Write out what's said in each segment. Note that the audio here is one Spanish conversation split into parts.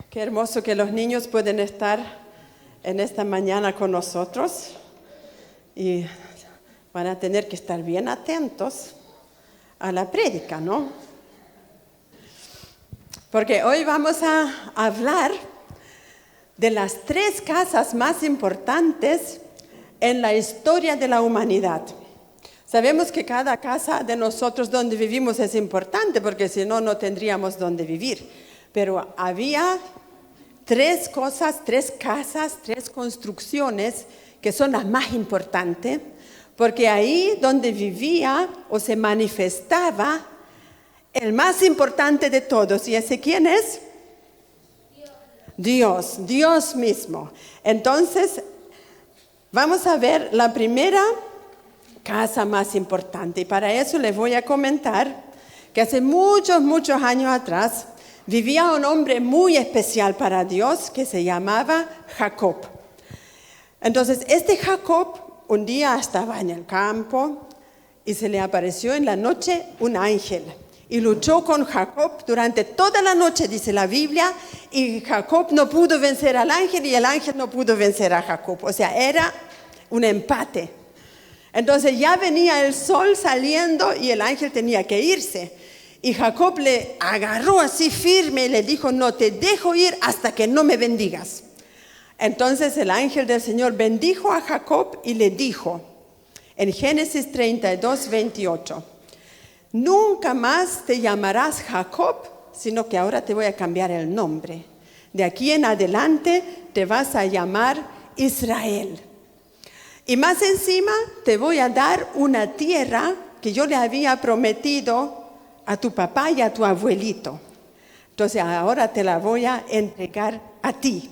Qué hermoso que los niños pueden estar en esta mañana con nosotros y van a tener que estar bien atentos a la prédica, ¿no? Porque hoy vamos a hablar de las 3 casas más importantes en la historia de la humanidad. Sabemos que cada casa de nosotros donde vivimos es importante, porque si no, no tendríamos donde vivir. Pero había 3 cosas, 3 casas, 3 construcciones que son las más importantes, porque ahí donde vivía o se manifestaba el más importante de todos. ¿Y ese quién es? Dios mismo. Entonces, vamos a ver la primera casa más importante. Y para eso les voy a comentar que hace muchos años atrás vivía un hombre muy especial para Dios que se llamaba Jacob. Entonces, este Jacob un día estaba en el campo y se le apareció en la noche un ángel. Y luchó con Jacob durante toda la noche, dice la Biblia, y Jacob no pudo vencer al ángel y el ángel no pudo vencer a Jacob. O sea, era un empate. Entonces ya venía el sol saliendo y el ángel tenía que irse. Y Jacob le agarró así firme y le dijo, no te dejo ir hasta que no me bendigas. Entonces el ángel del Señor bendijo a Jacob y le dijo, en Génesis 32, 28, nunca más te llamarás Jacob, sino que ahora te voy a cambiar el nombre. De aquí en adelante te vas a llamar Israel. Y más encima te voy a dar una tierra que yo le había prometido a tu papá y a tu abuelito. Entonces ahora te la voy a entregar a ti.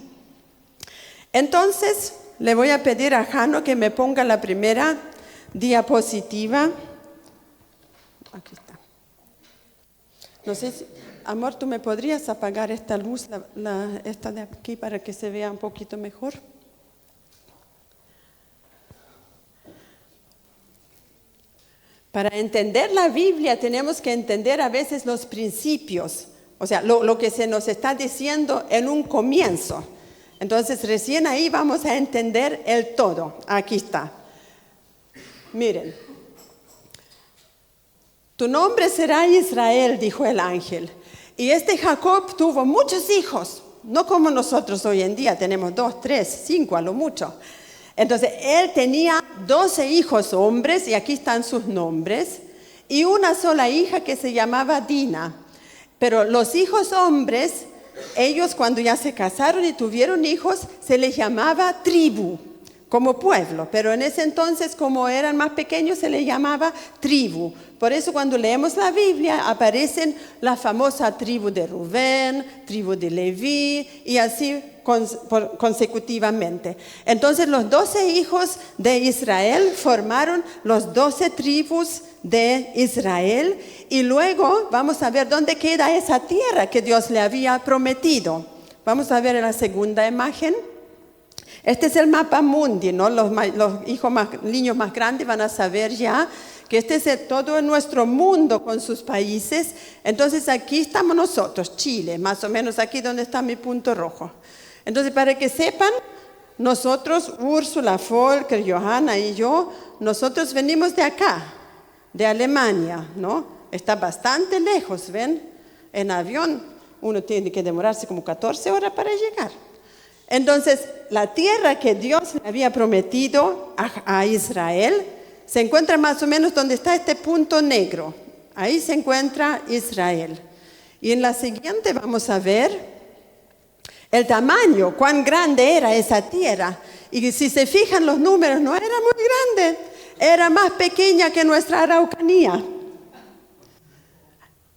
Entonces le voy a pedir a Jano que me ponga la primera diapositiva. Aquí está. No sé si, amor, ¿tú me podrías apagar esta luz, esta de aquí, para que se vea un poquito mejor? Para entender la Biblia tenemos que entender a veces los principios, o sea, lo que se nos está diciendo en un comienzo. Entonces recién ahí vamos a entender el todo. Aquí está. Miren. Tu nombre será Israel, dijo el ángel. Y este Jacob tuvo muchos hijos, no como nosotros hoy en día, tenemos 2, 3, 5 a lo mucho. Entonces, él tenía 12 hijos hombres, y aquí están sus nombres, y una sola hija que se llamaba Dina. Pero los hijos hombres, ellos cuando ya se casaron y tuvieron hijos, se les llamaba tribu, como pueblo. Pero en ese entonces, como eran más pequeños, se les llamaba tribu. Por eso cuando leemos la Biblia aparecen la famosa tribu de Rubén, tribu de Leví y así consecutivamente. Entonces los 12 hijos de Israel formaron los 12 tribus de Israel y luego vamos a ver dónde queda esa tierra que Dios le había prometido. Vamos a ver en la segunda imagen. Este es el mapa mundi, ¿no? Los niños más grandes van a saber ya que este es todo nuestro mundo con sus países. Entonces aquí estamos nosotros, Chile, más o menos aquí donde está mi punto rojo. Entonces para que sepan, nosotros, Úrsula, Volker, Johanna y yo, nosotros venimos de acá, de Alemania, ¿no? Está bastante lejos, ¿ven? En avión uno tiene que demorarse como 14 horas para llegar. Entonces, la tierra que Dios le había prometido a Israel se encuentra más o menos donde está este punto negro. Ahí se encuentra Israel. Y en la siguiente vamos a ver el tamaño, cuán grande era esa tierra. Y si se fijan los números, no era muy grande, era más pequeña que nuestra Araucanía.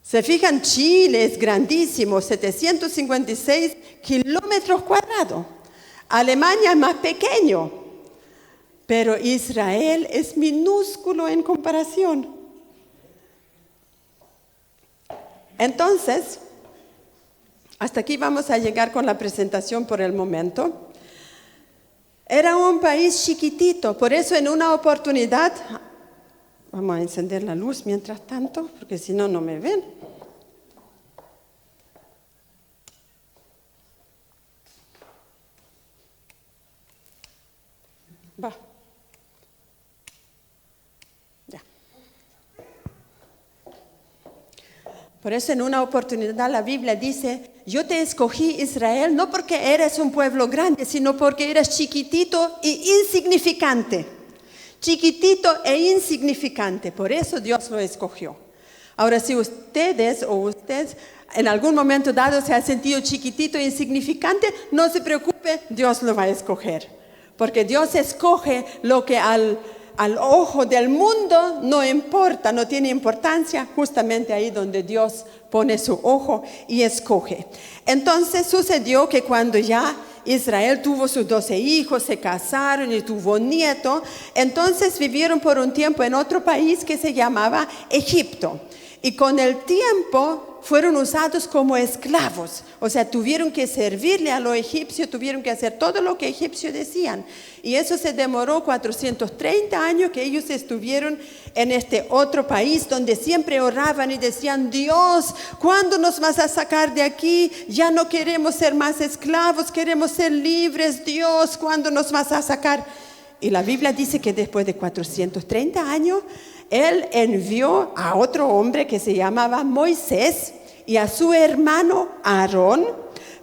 Se fijan, Chile es grandísimo, 756 kilómetros cuadrados. Alemania es más pequeño, pero Israel es minúsculo en comparación. Entonces, hasta aquí vamos a llegar con la presentación por el momento. Era un país chiquitito, por eso en una oportunidad, vamos a encender la luz mientras tanto, porque si no, no me ven. Va. Ya. Por eso en una oportunidad la Biblia dice, yo te escogí Israel no porque eres un pueblo grande, sino porque eres chiquitito e insignificante. Chiquitito e insignificante, por eso Dios lo escogió. Ahora, si ustedes o usted en algún momento dado se ha sentido chiquitito e insignificante, no se preocupe, Dios lo va a escoger. Porque Dios escoge lo que al ojo del mundo no importa, no tiene importancia, justamente ahí donde Dios pone su ojo y escoge. Entonces sucedió que cuando ya Israel tuvo sus 12 hijos, se casaron y tuvo nieto, entonces vivieron por un tiempo en otro país que se llamaba Egipto. Y con el tiempo fueron usados como esclavos, o sea, tuvieron que servirle a los egipcios, tuvieron que hacer todo lo que egipcios decían. Y eso se demoró 430 años que ellos estuvieron en este otro país donde siempre oraban y decían, Dios, ¿cuándo nos vas a sacar de aquí? Ya no queremos ser más esclavos, queremos ser libres. Dios, ¿cuándo nos vas a sacar? Y la Biblia dice que después de 430 años, Él envió a otro hombre que se llamaba Moisés y a su hermano Aarón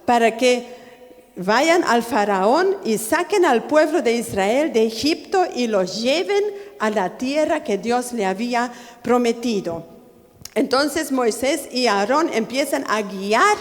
para que vayan al faraón y saquen al pueblo de Israel de Egipto y los lleven a la tierra que Dios le había prometido. Entonces Moisés y Aarón empiezan a guiar,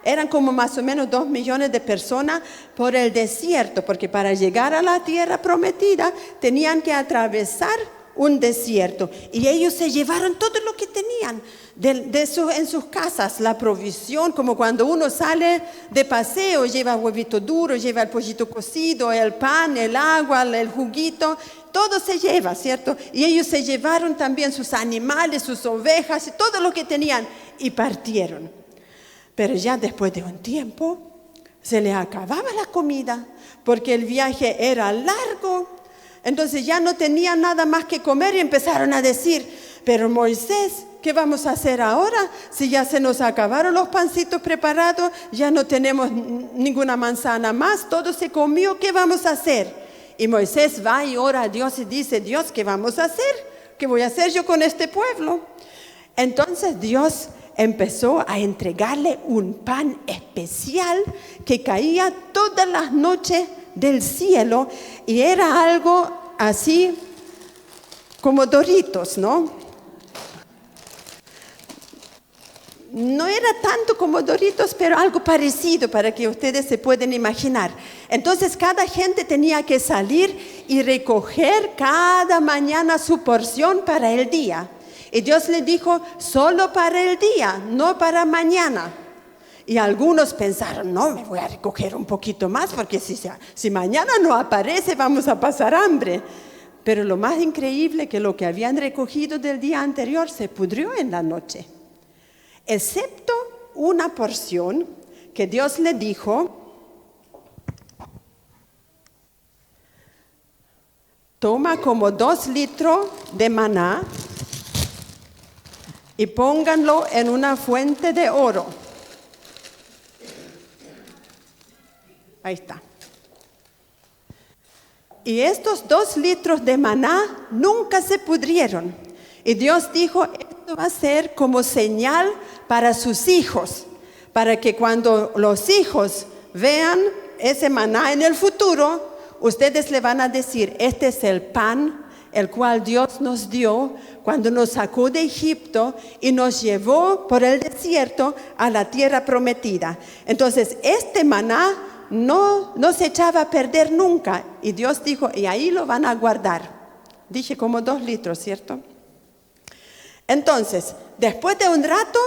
eran como más o menos 2 millones de personas por el desierto, porque para llegar a la tierra prometida tenían que atravesar un desierto. Y ellos se llevaron todo lo que tenían en sus casas, la provisión, como cuando uno sale de paseo, lleva huevito duro, lleva el pollito cocido, el pan, el agua, el juguito, todo se lleva, ¿cierto? Y ellos se llevaron también sus animales, sus ovejas, y todo lo que tenían, y partieron. Pero ya después de un tiempo se les acababa la comida, porque el viaje era largo. Entonces ya no tenían nada más que comer y empezaron a decir, pero Moisés, ¿qué vamos a hacer ahora? Si ya se nos acabaron los pancitos preparados, ya no tenemos ninguna manzana más, todo se comió, ¿qué vamos a hacer? Y Moisés va y ora a Dios y dice, Dios, ¿qué vamos a hacer? ¿Qué voy a hacer yo con este pueblo? Entonces Dios empezó a entregarle un pan especial que caía todas las noches del cielo y era algo así como Doritos, ¿no? No era tanto como Doritos, pero algo parecido para que ustedes se puedan imaginar. Entonces cada gente tenía que salir y recoger cada mañana su porción para el día. Y Dios le dijo, solo para el día, no para mañana. Y algunos pensaron, no, me voy a recoger un poquito más porque si mañana no aparece vamos a pasar hambre. Pero lo más increíble que lo que habían recogido del día anterior se pudrió en la noche. Excepto una porción que Dios le dijo, toma como 2 litros de maná y pónganlo en una fuente de oro. Ahí está. Y estos 2 litros de maná nunca se pudrieron. Y Dios dijo, esto va a ser como señal para sus hijos, para que cuando los hijos vean ese maná en el futuro, ustedes le van a decir, este es el pan el cual Dios nos dio cuando nos sacó de Egipto y nos llevó por el desierto a la tierra prometida. Entonces, este maná no se echaba a perder nunca. Y Dios dijo, y ahí lo van a guardar. Dije como 2 litros, ¿cierto? Entonces, después de un rato,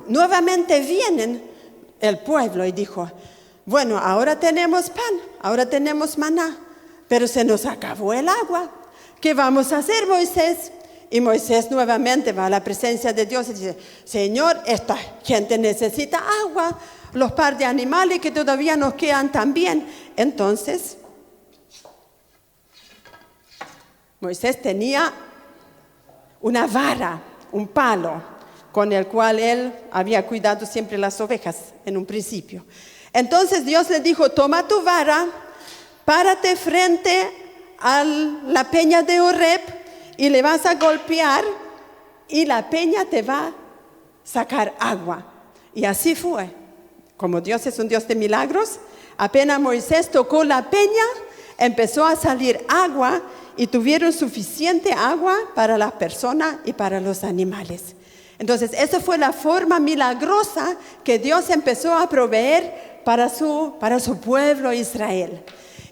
nuevamente vienen el pueblo y dijo, bueno, ahora tenemos pan, ahora tenemos maná, pero se nos acabó el agua. ¿Qué vamos a hacer, Moisés? Y Moisés nuevamente va a la presencia de Dios y dice, Señor, esta gente necesita agua, los par de animales que todavía nos quedan también. Entonces, Moisés tenía una vara, un palo, con el cual él había cuidado siempre las ovejas en un principio. Entonces Dios le dijo, toma tu vara, párate frente a la peña de Horeb y le vas a golpear y la peña te va a sacar agua. Y así fue. Como Dios es un Dios de milagros, apenas Moisés tocó la peña, empezó a salir agua y tuvieron suficiente agua para las personas y para los animales. Entonces, esa fue la forma milagrosa que Dios empezó a proveer para su pueblo Israel.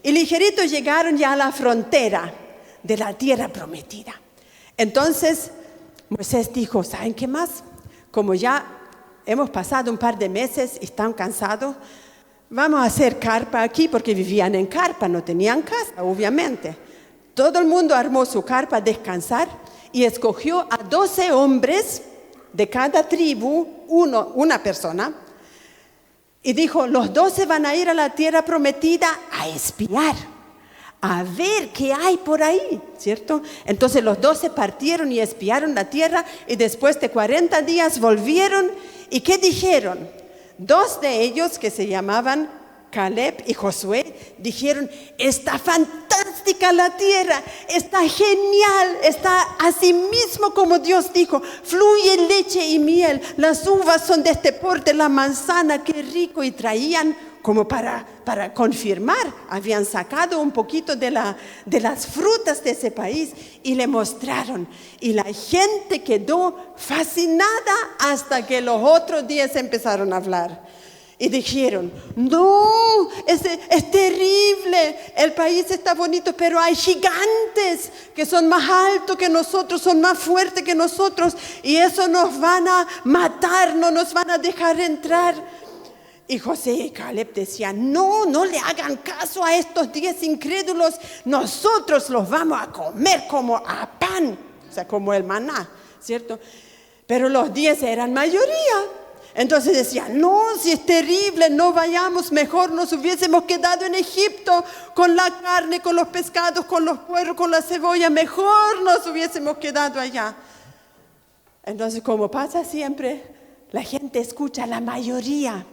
Y ligeritos llegaron ya a la frontera de la tierra prometida. Entonces, Moisés dijo, ¿saben qué más? Como ya hemos pasado un par de meses y están cansados, vamos a hacer carpa aquí, porque vivían en carpa, no tenían casa, obviamente. Todo el mundo armó su carpa a descansar y escogió a 12 hombres de cada tribu, una persona, y dijo, los 12 van a ir a la tierra prometida a espiar, a ver qué hay por ahí, ¿cierto? Entonces los 12 partieron y espiaron la tierra y después de 40 días volvieron. ¿Y qué dijeron? 2 de ellos, que se llamaban Caleb y Josué, dijeron, está fantástica la tierra, está genial, está así mismo como Dios dijo, fluye leche y miel, las uvas son de este porte, la manzana, qué rico. Y traían como para confirmar, habían sacado un poquito de las frutas de ese país y le mostraron. Y la gente quedó fascinada hasta que los otros 10 empezaron a hablar. Y dijeron, no, es terrible, el país está bonito, pero hay gigantes que son más altos que nosotros, son más fuertes que nosotros, y eso nos van a matar, no nos van a dejar entrar. Y José y Caleb decían, no le hagan caso a estos 10 incrédulos, nosotros los vamos a comer como a pan, o sea, como el maná, ¿cierto? Pero los 10 eran mayoría. Entonces decían, no, si es terrible, no vayamos, mejor nos hubiésemos quedado en Egipto con la carne, con los pescados, con los puerros, con la cebolla, mejor nos hubiésemos quedado allá. Entonces, como pasa siempre, la gente escucha a la mayoría.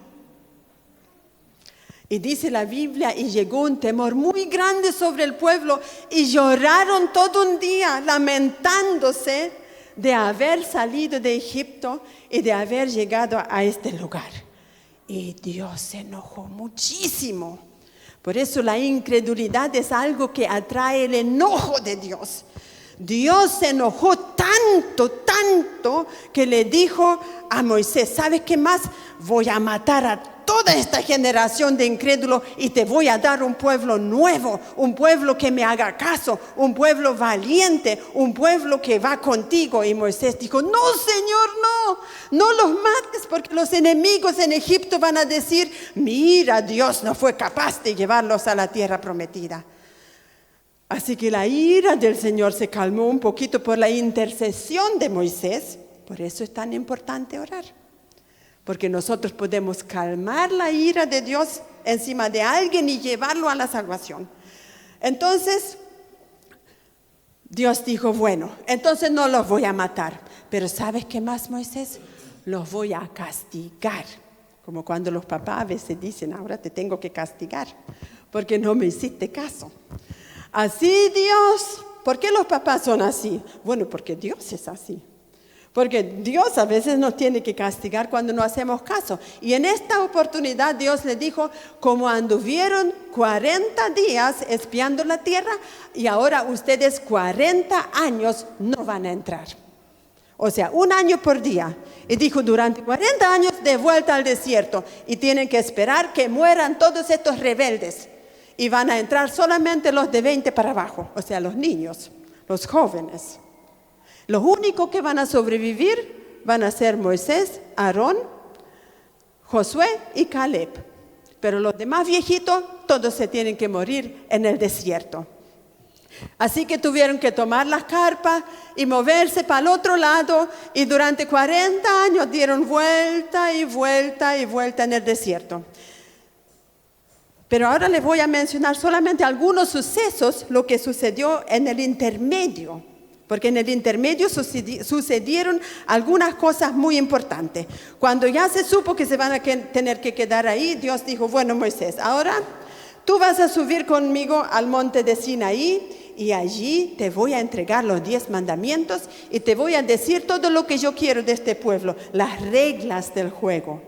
Y dice la Biblia, y llegó un temor muy grande sobre el pueblo, y lloraron todo un día, lamentándose de haber salido de Egipto y de haber llegado a este lugar. Y Dios se enojó muchísimo. Por eso la incredulidad es algo que atrae el enojo de Dios. Dios se enojó tanto que le dijo a Moisés, ¿sabes qué más? Voy a matar a toda esta generación de incrédulos y te voy a dar un pueblo nuevo, un pueblo que me haga caso, un pueblo valiente, un pueblo que va contigo. Y Moisés dijo, no, Señor, no los mates, porque los enemigos en Egipto van a decir, mira, Dios no fue capaz de llevarlos a la tierra prometida. Así que la ira del Señor se calmó un poquito por la intercesión de Moisés. Por eso es tan importante orar. Porque nosotros podemos calmar la ira de Dios encima de alguien y llevarlo a la salvación. Entonces, Dios dijo, bueno, entonces no los voy a matar. Pero ¿sabes qué más, Moisés? Los voy a castigar. Como cuando los papás a veces dicen, ahora te tengo que castigar, porque no me hiciste caso. Así Dios, ¿por qué los papás son así? Bueno, porque Dios es así. Porque Dios a veces nos tiene que castigar cuando no hacemos caso. Y en esta oportunidad Dios le dijo, como anduvieron 40 días espiando la tierra, y ahora ustedes 40 años no van a entrar. O sea, 1 año por día. Y dijo, durante 40 años de vuelta al desierto. Y tienen que esperar que mueran todos estos rebeldes. Y van a entrar solamente los de 20 para abajo. O sea, los niños, los jóvenes. Los únicos que van a sobrevivir van a ser Moisés, Aarón, Josué y Caleb. Pero los demás viejitos, todos se tienen que morir en el desierto. Así que tuvieron que tomar las carpas y moverse para el otro lado. Y durante 40 años dieron vuelta y vuelta y vuelta en el desierto. Pero ahora les voy a mencionar solamente algunos sucesos, lo que sucedió en el intermedio. Porque en el intermedio sucedieron algunas cosas muy importantes. Cuando ya se supo que se van a tener que quedar ahí, Dios dijo, bueno, Moisés, ahora tú vas a subir conmigo al monte de Sinaí y allí te voy a entregar los 10 mandamientos y te voy a decir todo lo que yo quiero de este pueblo, las reglas del juego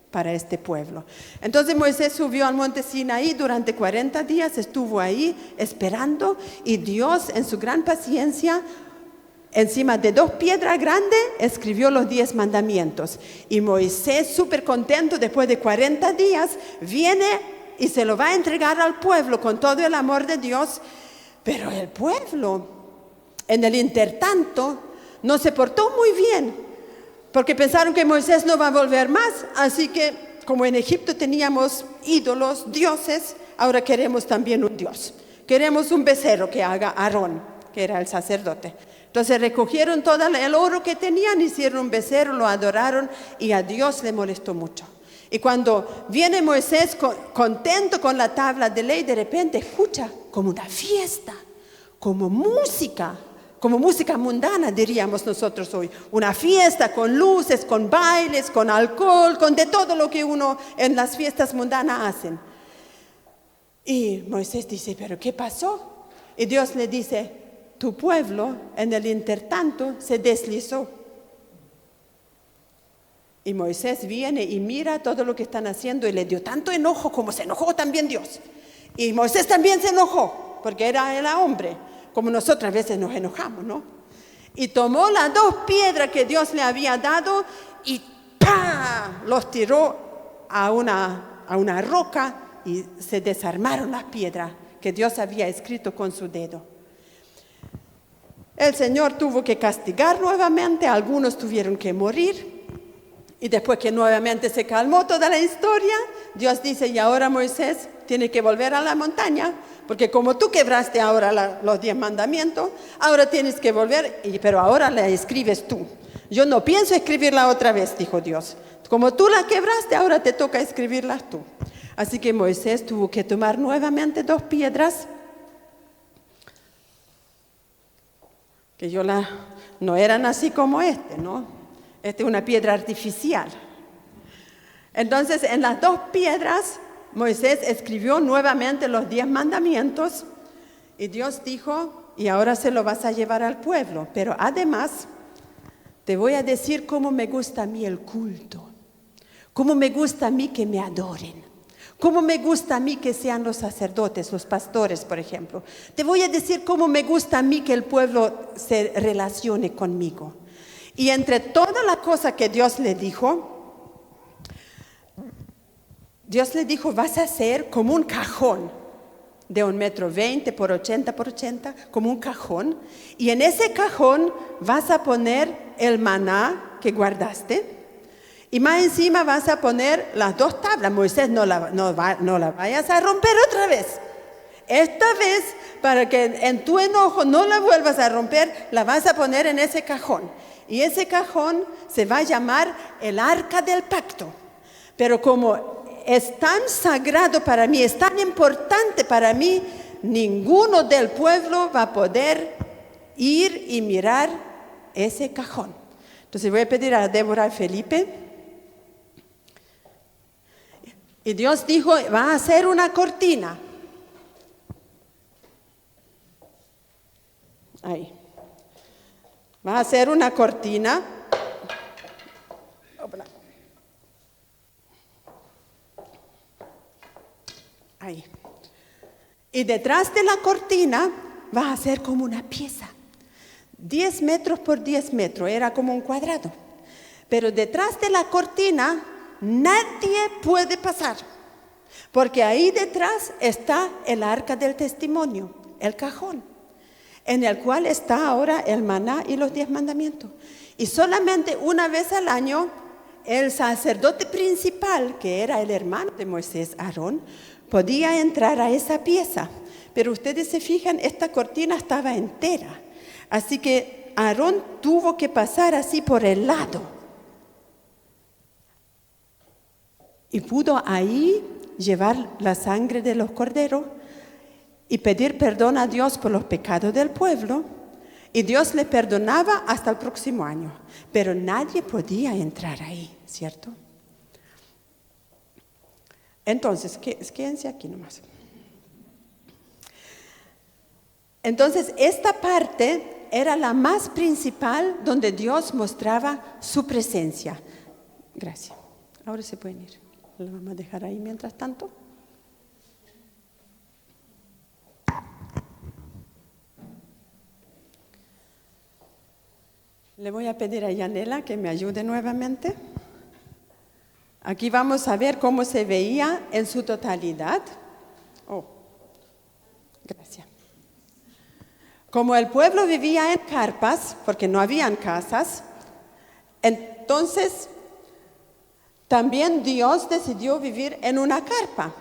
para este pueblo. Entonces Moisés subió al monte Sinaí durante 40 días, estuvo ahí esperando y Dios en su gran paciencia, encima de 2 piedras grandes, escribió los 10 mandamientos. Y Moisés, súper contento, después de 40 días, viene y se lo va a entregar al pueblo con todo el amor de Dios. Pero el pueblo, en el intertanto, no se portó muy bien, porque pensaron que Moisés no va a volver más. Así que, como en Egipto teníamos ídolos, dioses, ahora queremos también un dios. Queremos un becerro que haga Aarón, que era el sacerdote. Entonces recogieron todo el oro que tenían, hicieron un becerro, lo adoraron y a Dios le molestó mucho. Y cuando viene Moisés contento con la tabla de ley, de repente escucha como una fiesta, como música mundana, diríamos nosotros hoy. Una fiesta con luces, con bailes, con alcohol, con de todo lo que uno en las fiestas mundanas hacen. Y Moisés dice, ¿pero qué pasó? Y Dios le dice, tu pueblo en el intertanto se deslizó. Y Moisés viene y mira todo lo que están haciendo y le dio tanto enojo como se enojó también Dios. Y Moisés también se enojó, porque era hombre, como nosotros a veces nos enojamos, ¿no? Y tomó las 2 piedras que Dios le había dado y ¡pah!, los tiró a una roca y se desarmaron las piedras que Dios había escrito con su dedo. El Señor tuvo que castigar nuevamente, algunos tuvieron que morir. Y después que nuevamente se calmó toda la historia, Dios dice, y ahora Moisés tiene que volver a la montaña, porque como tú quebraste ahora los 10 mandamientos, ahora tienes que volver, pero ahora la escribes tú. Yo no pienso escribirla otra vez, dijo Dios. Como tú la quebraste, ahora te toca escribirlas tú. Así que Moisés tuvo que tomar nuevamente 2 piedras, que no eran así como ¿no? Esta es una piedra artificial. Entonces, en las 2 piedras, Moisés escribió nuevamente los 10 mandamientos y Dios dijo, y ahora se lo vas a llevar al pueblo, pero además te voy a decir cómo me gusta a mí el culto, cómo me gusta a mí que me adoren, cómo me gusta a mí que sean los sacerdotes, los pastores, por ejemplo. Te voy a decir cómo me gusta a mí que el pueblo se relacione conmigo. Y entre todas las cosas que Dios le dijo, vas a hacer como un cajón de 1,20 m por 80 por 80, como un cajón. Y en ese cajón vas a poner el maná que guardaste. Y más encima vas a poner las 2 tablas. Moisés, no la vayas a romper otra vez. Esta vez, para que en tu enojo no la vuelvas a romper, la vas a poner en ese cajón. Y ese cajón se va a llamar el Arca del Pacto. Pero como es tan sagrado para mí, es tan importante para mí, ninguno del pueblo va a poder ir y mirar ese cajón. Entonces voy a pedir a Débora y Felipe. Y Dios dijo, va a hacer una cortina. Ahí. Va a hacer una cortina. Ahí. Y detrás de la cortina va a ser como una pieza. 10 metros por 10 metros, era como un cuadrado. Pero detrás de la cortina nadie puede pasar. Porque ahí detrás está el arca del testimonio, el cajón, en el cual está ahora el maná y los 10 mandamientos. Y solamente una vez al año, el sacerdote principal, que era el hermano de Moisés, Aarón, podía entrar a esa pieza. Pero ustedes se fijan, esta cortina estaba entera. Así que Aarón tuvo que pasar así por el lado. Y pudo ahí llevar la sangre de los corderos y pedir perdón a Dios por los pecados del pueblo, y Dios le perdonaba hasta el próximo año, pero nadie podía entrar ahí, ¿cierto? Entonces, quédense aquí nomás. Entonces, esta parte era la más principal donde Dios mostraba su presencia. Gracias. Ahora se pueden ir. Lo vamos a dejar ahí mientras tanto. Le voy a pedir a Yanela que me ayude nuevamente. Aquí vamos a ver cómo se veía en su totalidad. Oh, gracias. Como el pueblo vivía en carpas, porque no habían casas, entonces también Dios decidió vivir en una carpa,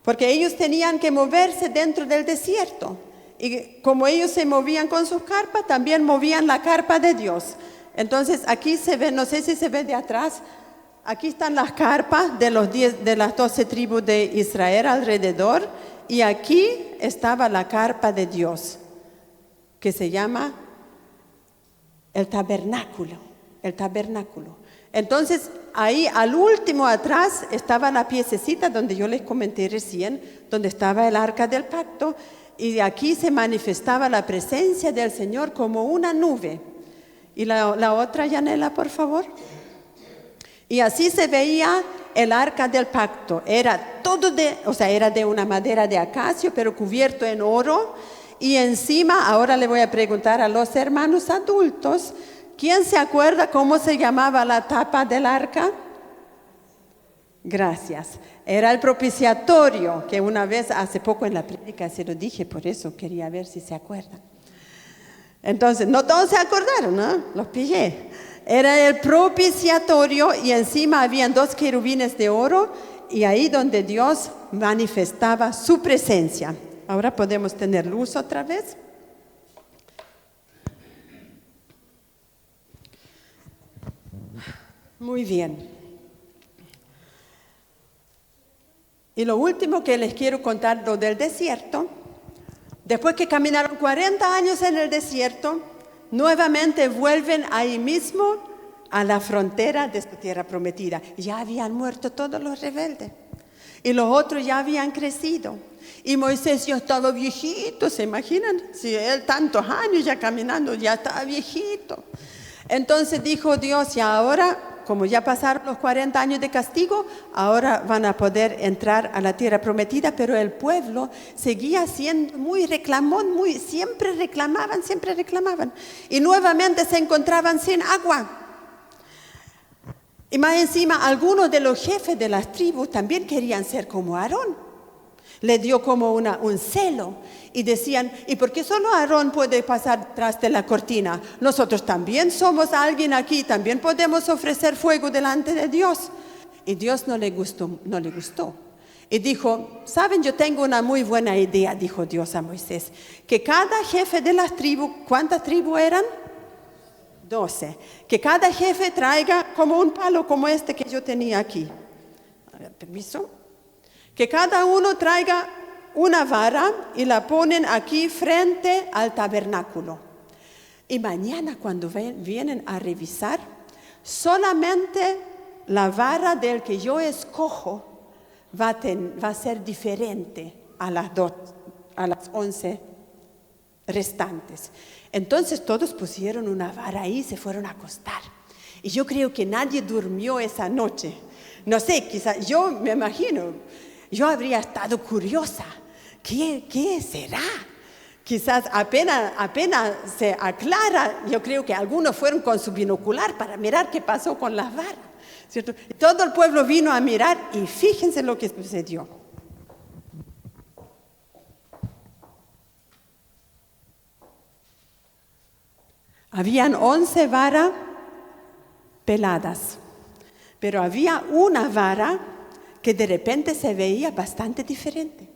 porque ellos tenían que moverse dentro del desierto. Y como ellos se movían con sus carpas, también movían la carpa de Dios. Entonces aquí se ve, no sé si se ve de atrás, aquí están las carpas de las 12 tribus de Israel alrededor, y aquí estaba la carpa de Dios, que se llama el tabernáculo. Entonces, ahí al último atrás estaba la piececita donde yo les comenté recién, donde estaba el arca del pacto, y de aquí se manifestaba la presencia del Señor como una nube. Y la otra, Yanela, por favor. Y así se veía el arca del pacto. Era era de una madera de acacio, pero cubierto en oro. Y encima, ahora le voy a preguntar a los hermanos adultos, ¿quién se acuerda cómo se llamaba la tapa del arca? Gracias. Era el propiciatorio, que una vez hace poco en la prédica se lo dije, por eso quería ver si se acuerdan. Entonces, no todos se acordaron, ¿no? Los pillé. Era el propiciatorio y encima habían 2 querubines de oro y ahí donde Dios manifestaba su presencia. Ahora podemos tener luz otra vez. Muy bien. Y lo último que les quiero contar, lo del desierto. Después que caminaron 40 años en el desierto, nuevamente vuelven ahí mismo a la frontera de su tierra prometida. Ya habían muerto todos los rebeldes. Y los otros ya habían crecido. Y Moisés ya estaba viejito, ¿se imaginan? Si él tantos años ya caminando, ya estaba viejito. Entonces dijo Dios, y ahora, como ya pasaron los 40 años de castigo, ahora van a poder entrar a la tierra prometida, pero el pueblo seguía siendo muy reclamón, siempre reclamaban. Y nuevamente se encontraban sin agua. Y más encima, algunos de los jefes de las tribus también querían ser como Aarón. Le dio como un celo y decían, ¿y por qué solo Aarón puede pasar tras de la cortina? Nosotros también somos alguien aquí, también podemos ofrecer fuego delante de Dios. Y Dios no le gustó. Y dijo, ¿saben? Yo tengo una muy buena idea, dijo Dios a Moisés, que cada jefe de las tribus, ¿cuántas tribus eran? 12. Que cada jefe traiga como un palo como este que yo tenía aquí. A ver, permiso. Que cada uno traiga una vara y la ponen aquí frente al tabernáculo. Y mañana cuando vienen a revisar, solamente la vara del que yo escojo va a ser diferente a las 11 restantes. Entonces todos pusieron una vara ahí y se fueron a acostar. Y yo creo que nadie durmió esa noche. No sé, quizás yo me imagino, yo habría estado curiosa. ¿Qué será? Quizás apenas se aclara, yo creo que algunos fueron con su binocular para mirar qué pasó con las varas, ¿cierto? Todo el pueblo vino a mirar y fíjense lo que sucedió. Habían 11 varas peladas, pero había una vara que de repente se veía bastante diferente.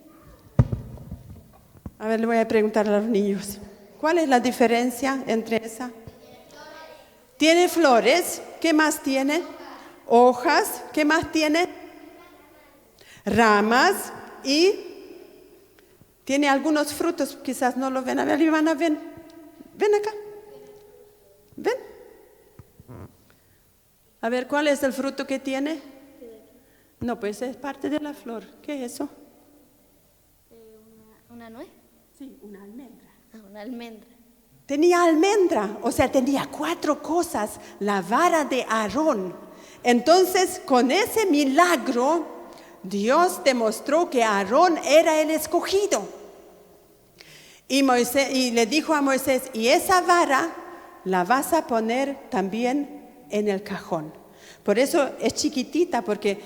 A ver, le voy a preguntar a los niños, ¿cuál es la diferencia entre esa? Tiene flores, ¿qué más tiene? Hojas, ¿qué más tiene? Ramas y tiene algunos frutos, quizás no lo ven. A ver, Ivana, ven acá. ¿Ven? A ver, ¿cuál es el fruto que tiene? No, pues es parte de la flor. ¿Qué es eso? ¿Una nuez? Sí, una almendra. Una almendra. Tenía almendra, o sea, tenía 4 cosas, la vara de Aarón. Entonces, con ese milagro, Dios demostró que Aarón era el escogido. Y le dijo a Moisés, y esa vara la vas a poner también en el cajón. Por eso es chiquitita, porque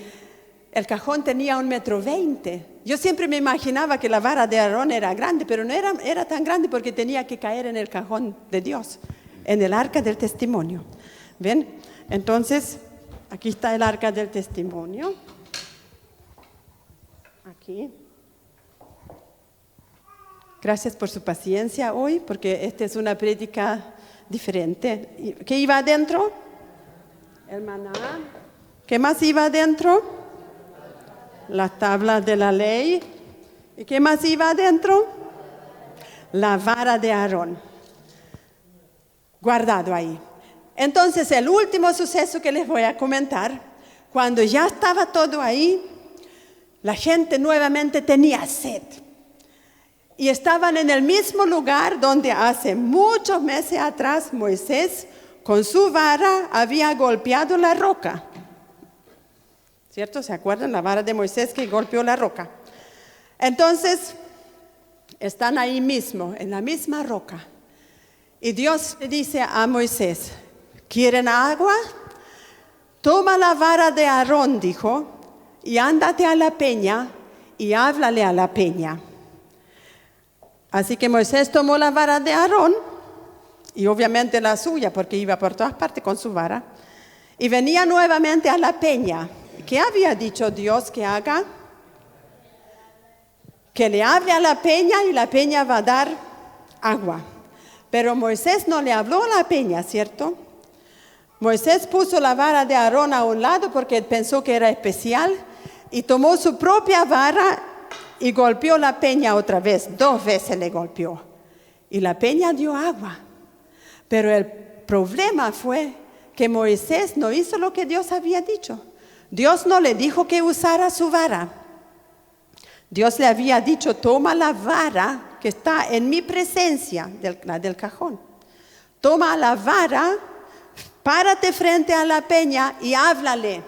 el cajón tenía 1,20 m. Yo siempre me imaginaba que la vara de Aarón era grande, pero no era tan grande porque tenía que caer en el cajón de Dios, en el arca del testimonio. ¿Ven? Entonces, aquí está el arca del testimonio. Aquí. Gracias por su paciencia hoy, porque esta es una prédica diferente. ¿Qué iba adentro? El maná. ¿Qué más iba adentro? Las tablas de la ley. ¿Y qué más iba adentro? La vara de Aarón. Guardado ahí. Entonces, el último suceso que les voy a comentar, cuando ya estaba todo ahí, la gente nuevamente tenía sed. Y estaban en el mismo lugar donde hace muchos meses atrás Moisés con su vara había golpeado la roca. ¿Cierto? ¿Se acuerdan? La vara de Moisés que golpeó la roca. Entonces, están ahí mismo, en la misma roca. Y Dios le dice a Moisés, ¿quieren agua? Toma la vara de Aarón, dijo, y ándate a la peña y háblale a la peña. Así que Moisés tomó la vara de Aarón, y obviamente la suya, porque iba por todas partes con su vara, y venía nuevamente a la peña. ¿Qué había dicho Dios que haga? Que le hable a la peña y la peña va a dar agua. Pero Moisés no le habló a la peña, ¿cierto? Moisés puso la vara de Aarón a un lado porque pensó que era especial y tomó su propia vara y golpeó la peña otra vez. 2 veces le golpeó. Y la peña dio agua. Pero el problema fue que Moisés no hizo lo que Dios había dicho. Dios no le dijo que usara su vara. Dios le había dicho, toma la vara que está en mi presencia, del cajón. Toma la vara, párate frente a la peña y háblale.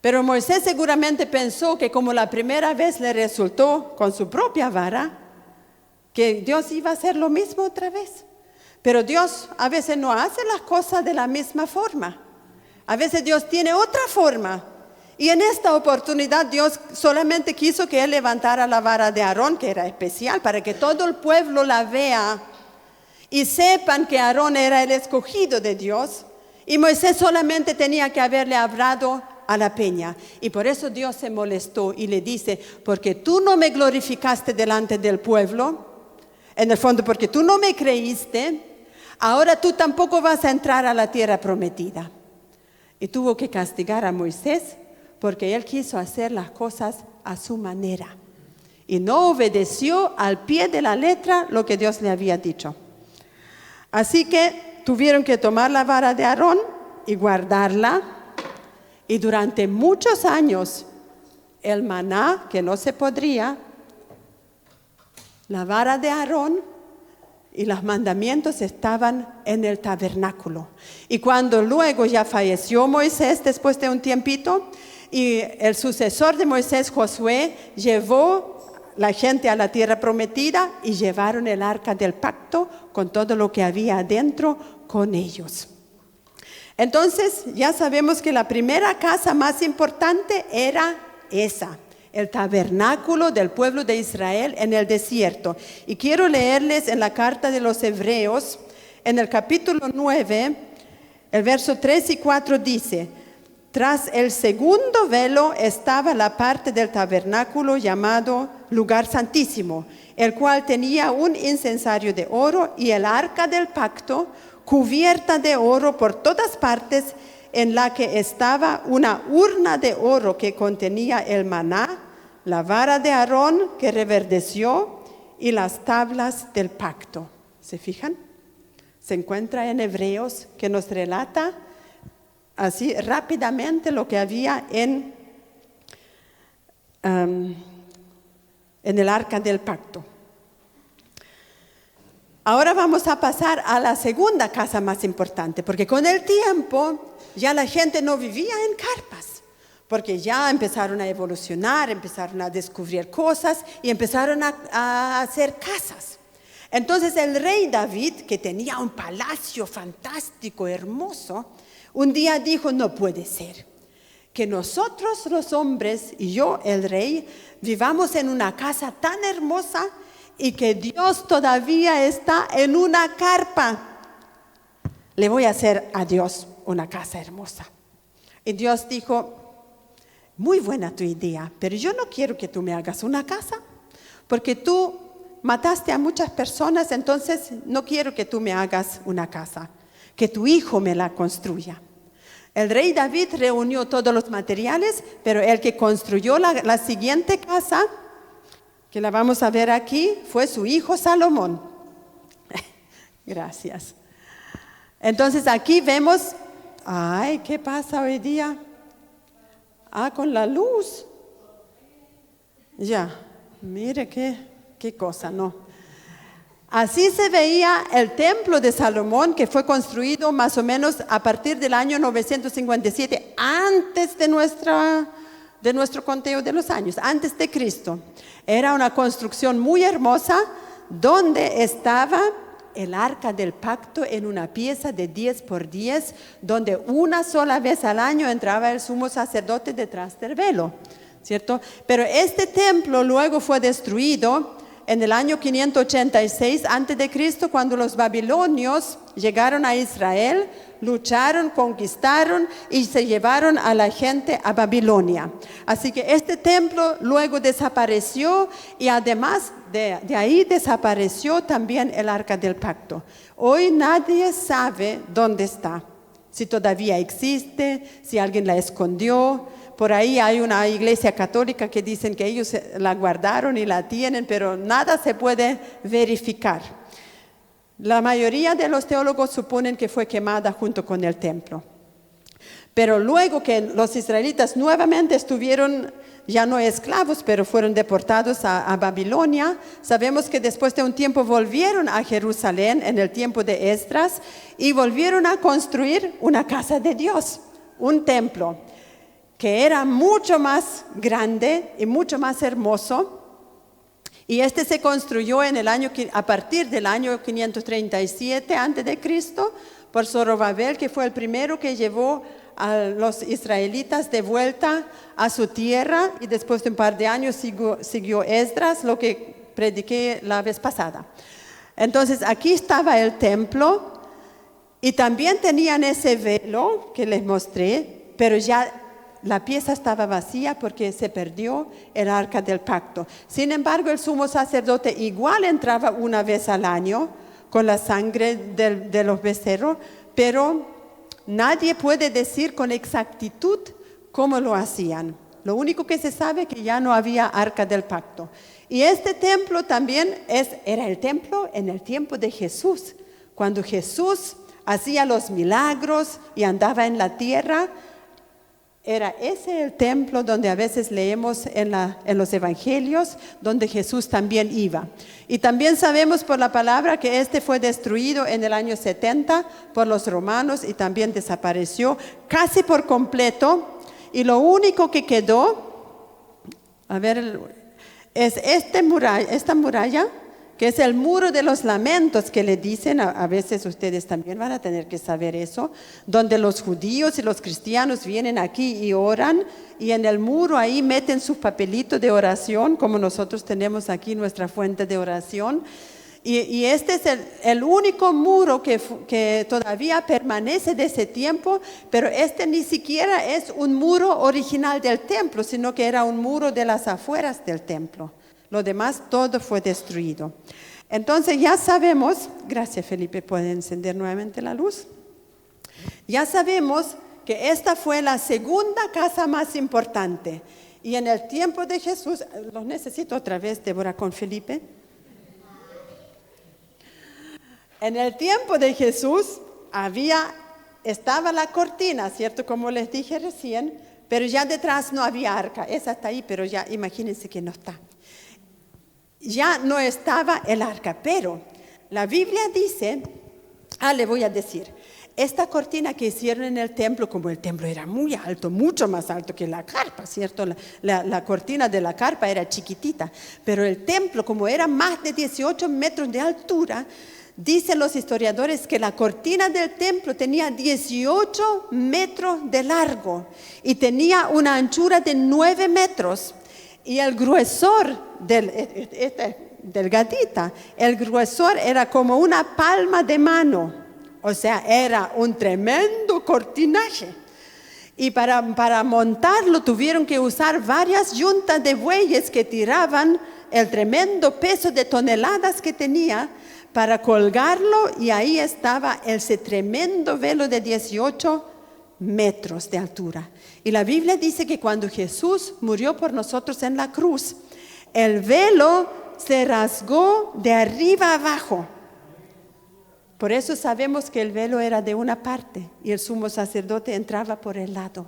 Pero Moisés seguramente pensó que como la primera vez le resultó con su propia vara, que Dios iba a hacer lo mismo otra vez. Pero Dios a veces no hace las cosas de la misma forma. A veces Dios tiene otra forma. Y en esta oportunidad Dios solamente quiso que él levantara la vara de Aarón, que era especial, para que todo el pueblo la vea y sepan que Aarón era el escogido de Dios. Y Moisés solamente tenía que haberle hablado a la peña. Y por eso Dios se molestó y le dice, porque tú no me glorificaste delante del pueblo, en el fondo porque tú no me creíste, ahora tú tampoco vas a entrar a la tierra prometida. Y tuvo que castigar a Moisés porque él quiso hacer las cosas a su manera. Y no obedeció al pie de la letra lo que Dios le había dicho. Así que tuvieron que tomar la vara de Aarón y guardarla. Y durante muchos años, el maná, que no se podría, la vara de Aarón y los mandamientos estaban en el tabernáculo. Y cuando luego ya falleció Moisés, después de un tiempito, y el sucesor de Moisés, Josué, llevó la gente a la tierra prometida y llevaron el arca del pacto con todo lo que había adentro con ellos. Entonces ya sabemos que la primera casa más importante era esa, el tabernáculo del pueblo de Israel en el desierto. Y quiero leerles en la carta de los Hebreos, en el capítulo 9, el verso 3 y 4 dice, tras el segundo velo estaba la parte del tabernáculo llamado lugar santísimo, el cual tenía un incensario de oro y el arca del pacto cubierta de oro por todas partes, en la que estaba una urna de oro que contenía el maná, la vara de Aarón que reverdeció y las tablas del pacto. ¿Se fijan? Se encuentra en Hebreos que nos relata así rápidamente lo que había en el arca del pacto. Ahora vamos a pasar a la segunda casa más importante, porque con el tiempo ya la gente no vivía en carpas, porque ya empezaron a evolucionar, empezaron a descubrir cosas y empezaron a hacer casas. Entonces el rey David, que tenía un palacio fantástico, hermoso, un día dijo, no puede ser que nosotros los hombres y yo, el rey, vivamos en una casa tan hermosa y que Dios todavía está en una carpa. Le voy a hacer a Dios una casa hermosa. Y Dios dijo, muy buena tu idea, pero yo no quiero que tú me hagas una casa, porque tú mataste a muchas personas, entonces no quiero que tú me hagas una casa, que tu hijo me la construya. El rey David reunió todos los materiales, pero el que construyó la siguiente casa, que la vamos a ver aquí, fue su hijo Salomón. Gracias. Entonces aquí vemos, ay, ¿qué pasa hoy día? Con la luz. Ya, mire qué cosa, ¿no? Así se veía el templo de Salomón, que fue construido más o menos a partir del año 957, antes de nuestro conteo de los años, antes de Cristo. Era una construcción muy hermosa, donde estaba el arca del pacto en una pieza de 10 por 10, donde una sola vez al año entraba el sumo sacerdote detrás del velo, ¿cierto? Pero este templo luego fue destruido en el año 586 a.C., cuando los babilonios llegaron a Israel, lucharon, conquistaron y se llevaron a la gente a Babilonia. Así que este templo luego desapareció y además de ahí desapareció también el arca del pacto. Hoy nadie sabe dónde está, si todavía existe, si alguien la escondió. Por ahí hay una iglesia católica que dicen que ellos la guardaron y la tienen, pero nada se puede verificar. La mayoría de los teólogos suponen que fue quemada junto con el templo. Pero luego que los israelitas nuevamente estuvieron, ya no esclavos, pero fueron deportados a Babilonia, sabemos que después de un tiempo volvieron a Jerusalén en el tiempo de Esdras y volvieron a construir una casa de Dios, un templo, que era mucho más grande y mucho más hermoso. Y este se construyó a partir del año 537 a.C. por Zorobabel, que fue el primero que llevó a los israelitas de vuelta a su tierra, y después de un par de años siguió Esdras, lo que prediqué la vez pasada. Entonces aquí estaba el templo y también tenían ese velo que les mostré, pero ya la pieza estaba vacía porque se perdió el arca del pacto. Sin embargo, el sumo sacerdote igual entraba una vez al año con la sangre de los becerros, pero nadie puede decir con exactitud cómo lo hacían. Lo único que se sabe es que ya no había arca del pacto. Y este templo también era el templo en el tiempo de Jesús. Cuando Jesús hacía los milagros y andaba en la tierra, era ese el templo donde a veces leemos en los evangelios, donde Jesús también iba. Y también sabemos por la palabra que este fue destruido en el año 70 por los romanos y también desapareció casi por completo. Y lo único que quedó, es esta muralla, que es el muro de los lamentos que le dicen, a veces ustedes también van a tener que saber eso, donde los judíos y los cristianos vienen aquí y oran, y en el muro ahí meten sus papelitos de oración, como nosotros tenemos aquí nuestra fuente de oración. Y este es el único muro que todavía permanece de ese tiempo, pero este ni siquiera es un muro original del templo, sino que era un muro de las afueras del templo. Lo demás todo fue destruido. Entonces ya sabemos, gracias Felipe, ¿puede encender nuevamente la luz? Ya sabemos que esta fue la segunda casa más importante. Y en el tiempo de Jesús, los necesito otra vez, Débora, con Felipe. En el tiempo de Jesús estaba la cortina, ¿cierto? Como les dije recién, pero ya detrás no había arca. Esa está ahí, pero ya imagínense que no está. Ya no estaba el arca, pero la Biblia dice, le voy a decir, esta cortina que hicieron en el templo, como el templo era muy alto, mucho más alto que la carpa, ¿cierto? La cortina de la carpa era chiquitita, pero el templo, como era más de 18 metros de altura, dicen los historiadores que la cortina del templo tenía 18 metros de largo y tenía una anchura de 9 metros. Y el gruesor delgadita, el gruesor era como una palma de mano. O sea, era un tremendo cortinaje. Y para montarlo tuvieron que usar varias yuntas de bueyes que tiraban el tremendo peso de toneladas que tenía para colgarlo, y ahí estaba ese tremendo velo de 18 metros de altura. Y la Biblia dice que cuando Jesús murió por nosotros en la cruz, el velo se rasgó de arriba abajo. Por eso sabemos que el velo era de una parte y el sumo sacerdote entraba por el lado,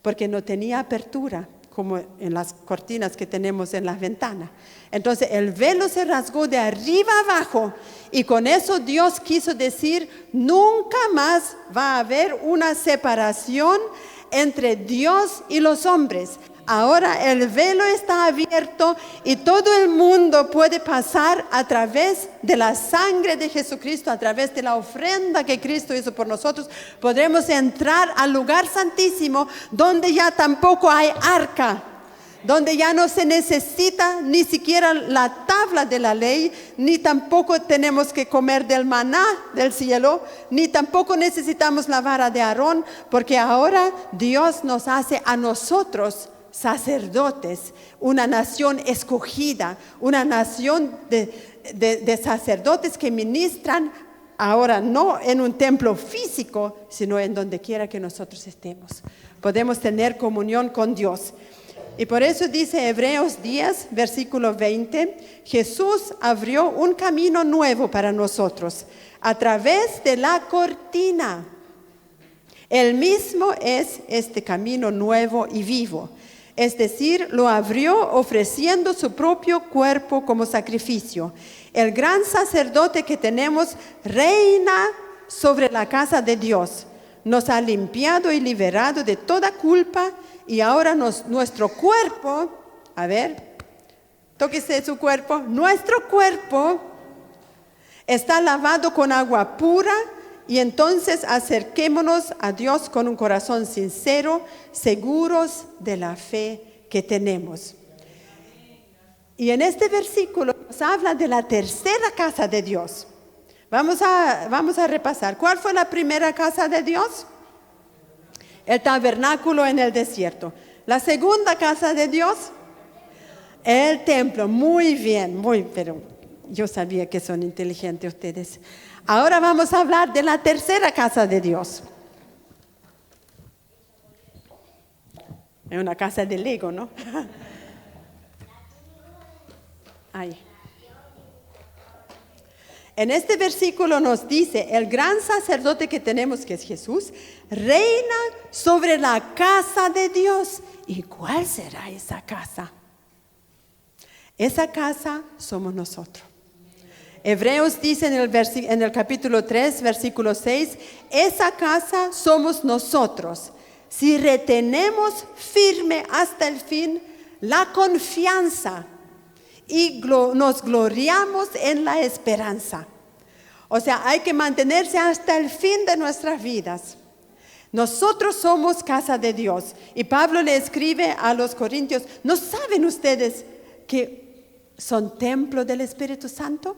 porque no tenía apertura, como en las cortinas que tenemos en las ventanas. Entonces el velo se rasgó de arriba abajo, y con eso Dios quiso decir, nunca más va a haber una separación entre Dios y los hombres. Ahora el velo está abierto y todo el mundo puede pasar a través de la sangre de Jesucristo, a través de la ofrenda que Cristo hizo por nosotros. Podremos entrar al lugar santísimo, donde ya tampoco hay arca, donde ya no se necesita ni siquiera la tabla de la ley, ni tampoco tenemos que comer del maná del cielo, ni tampoco necesitamos la vara de Aarón, porque ahora Dios nos hace a nosotros sacerdotes, una nación escogida, una nación de sacerdotes que ministran ahora no en un templo físico, sino en donde quiera que nosotros estemos. Podemos tener comunión con Dios. Y por eso dice Hebreos 10, versículo 20, Jesús abrió un camino nuevo para nosotros a través de la cortina. Él mismo es este camino nuevo y vivo. Es decir, lo abrió ofreciendo su propio cuerpo como sacrificio. El gran sacerdote que tenemos reina sobre la casa de Dios. Nos ha limpiado y liberado de toda culpa, y ahora nuestro cuerpo, a ver, tóquese su cuerpo, nuestro cuerpo está lavado con agua pura. Y entonces acerquémonos a Dios con un corazón sincero, seguros de la fe que tenemos. Y en este versículo nos habla de la tercera casa de Dios. Vamos a repasar. ¿Cuál fue la primera casa de Dios? El tabernáculo en el desierto. La segunda casa de Dios, el templo. Muy bien, pero yo sabía que son inteligentes ustedes. Ahora vamos a hablar de la tercera casa de Dios. Es una casa de Lego, ¿no? Ahí. En este versículo nos dice, el gran sacerdote que tenemos, que es Jesús, reina sobre la casa de Dios. ¿Y cuál será esa casa? Esa casa somos nosotros. Hebreos dice en el capítulo 3, versículo 6, esa casa somos nosotros, si retenemos firme hasta el fin la confianza y nos gloriamos en la esperanza. O sea, hay que mantenerse hasta el fin de nuestras vidas. Nosotros somos casa de Dios. Y Pablo le escribe a los corintios, ¿no saben ustedes que son templo del Espíritu Santo?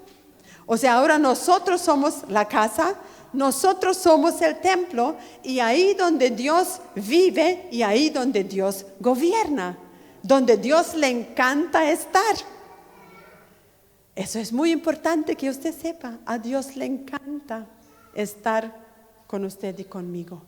O sea, ahora nosotros somos la casa, nosotros somos el templo, y ahí donde Dios vive y ahí donde Dios gobierna, donde Dios le encanta estar. Eso es muy importante que usted sepa, a Dios le encanta estar con usted y conmigo,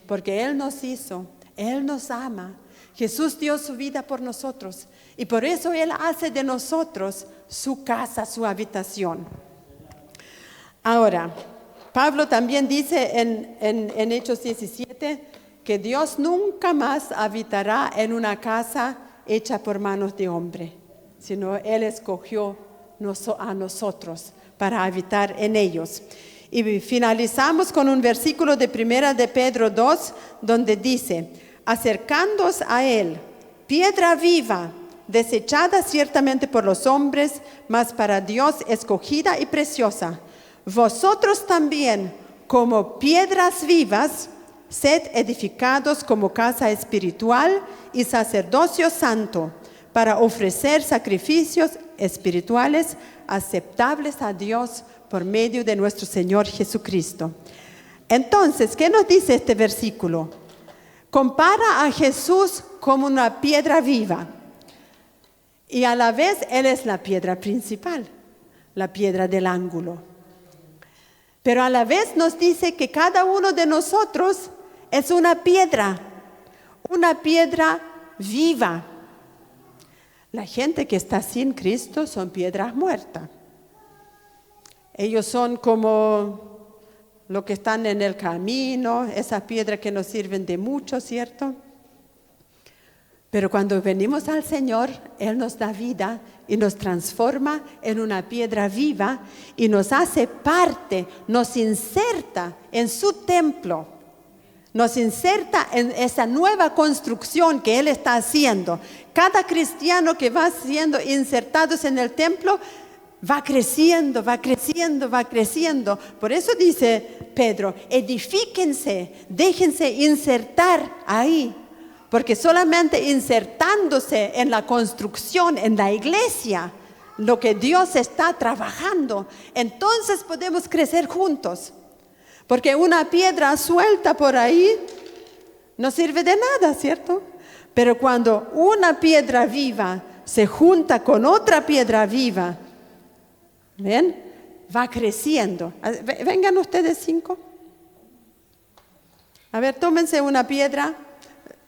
porque Él nos hizo, Él nos ama, Jesús dio su vida por nosotros, y por eso Él hace de nosotros su casa, su habitación. Ahora, Pablo también dice en Hechos 17 que Dios nunca más habitará en una casa hecha por manos de hombre, sino Él escogió a nosotros para habitar en ellos. Y finalizamos con un versículo de 1 de Pedro 2, donde dice: acercándoos a él, piedra viva, desechada ciertamente por los hombres, mas para Dios escogida y preciosa. Vosotros también, como piedras vivas, sed edificados como casa espiritual y sacerdocio santo, para ofrecer sacrificios espirituales aceptables a Dios por medio de nuestro Señor Jesucristo. Entonces, ¿qué nos dice este versículo? Compara a Jesús como una piedra viva y a la vez Él es la piedra principal, la piedra del ángulo. Pero a la vez nos dice que cada uno de nosotros es una piedra viva. La gente que está sin Cristo son piedras muertas. Ellos son como los que están en el camino, esas piedras que nos sirven de mucho, ¿cierto? Pero cuando venimos al Señor, Él nos da vida y nos transforma en una piedra viva y nos hace parte, nos inserta en su templo, nos inserta en esa nueva construcción que Él está haciendo. Cada cristiano que va siendo insertado en el templo va creciendo, va creciendo, va creciendo. Por eso dice Pedro, edifíquense, déjense insertar ahí. Porque solamente insertándose en la construcción, en la iglesia, lo que Dios está trabajando, entonces podemos crecer juntos. Porque una piedra suelta por ahí no sirve de nada, ¿cierto? Pero cuando una piedra viva se junta con otra piedra viva, ¿ven? Va creciendo. Vengan ustedes 5. A ver, tómense una piedra.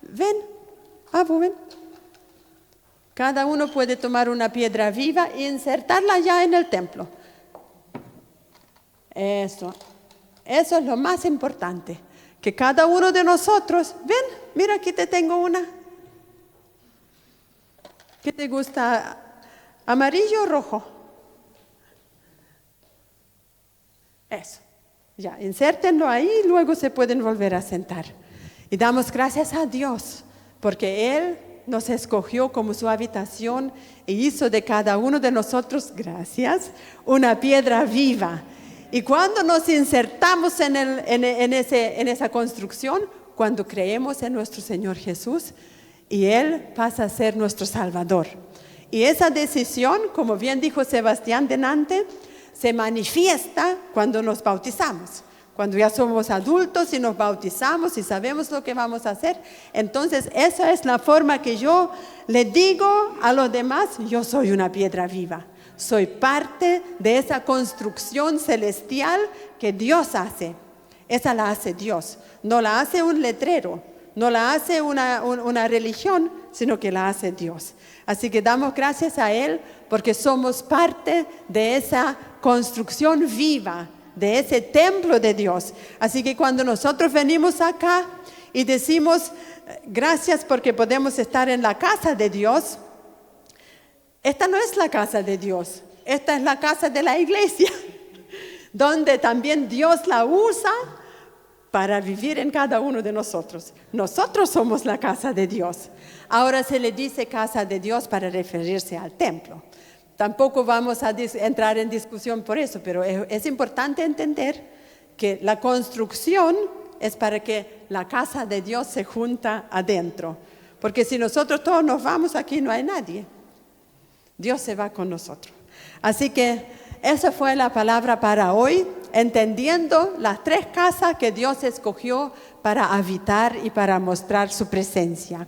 Ven, ven. Cada uno puede tomar una piedra viva e insertarla ya en el templo. Eso es lo más importante. Que cada uno de nosotros, ven, mira, aquí te tengo una. ¿Qué te gusta? ¿Amarillo o rojo? Eso. Ya, insértenlo ahí y luego se pueden volver a sentar. Y damos gracias a Dios porque Él nos escogió como su habitación e hizo de cada uno de nosotros, gracias, una piedra viva. Y cuando nos insertamos en esa construcción, cuando creemos en nuestro Señor Jesús y Él pasa a ser nuestro Salvador. Y esa decisión, como bien dijo Sebastián delante, se manifiesta cuando nos bautizamos. Cuando ya somos adultos y nos bautizamos y sabemos lo que vamos a hacer, entonces esa es la forma que yo le digo a los demás, yo soy una piedra viva. Soy parte de esa construcción celestial que Dios hace. Esa la hace Dios. No la hace un letrero, no la hace una religión, sino que la hace Dios. Así que damos gracias a Él porque somos parte de esa construcción viva, de ese templo de Dios. Así que cuando nosotros venimos acá y decimos gracias porque podemos estar en la casa de Dios, esta no es la casa de Dios, esta es la casa de la iglesia, donde también Dios la usa para vivir en cada uno de nosotros. Nosotros somos la casa de Dios. Ahora se le dice casa de Dios para referirse al templo. Tampoco vamos a entrar en discusión por eso, pero es importante entender que la construcción es para que la casa de Dios se junta adentro. Porque si nosotros todos nos vamos, aquí no hay nadie. Dios se va con nosotros. Así que esa fue la palabra para hoy, entendiendo las 3 casas que Dios escogió para habitar y para mostrar su presencia.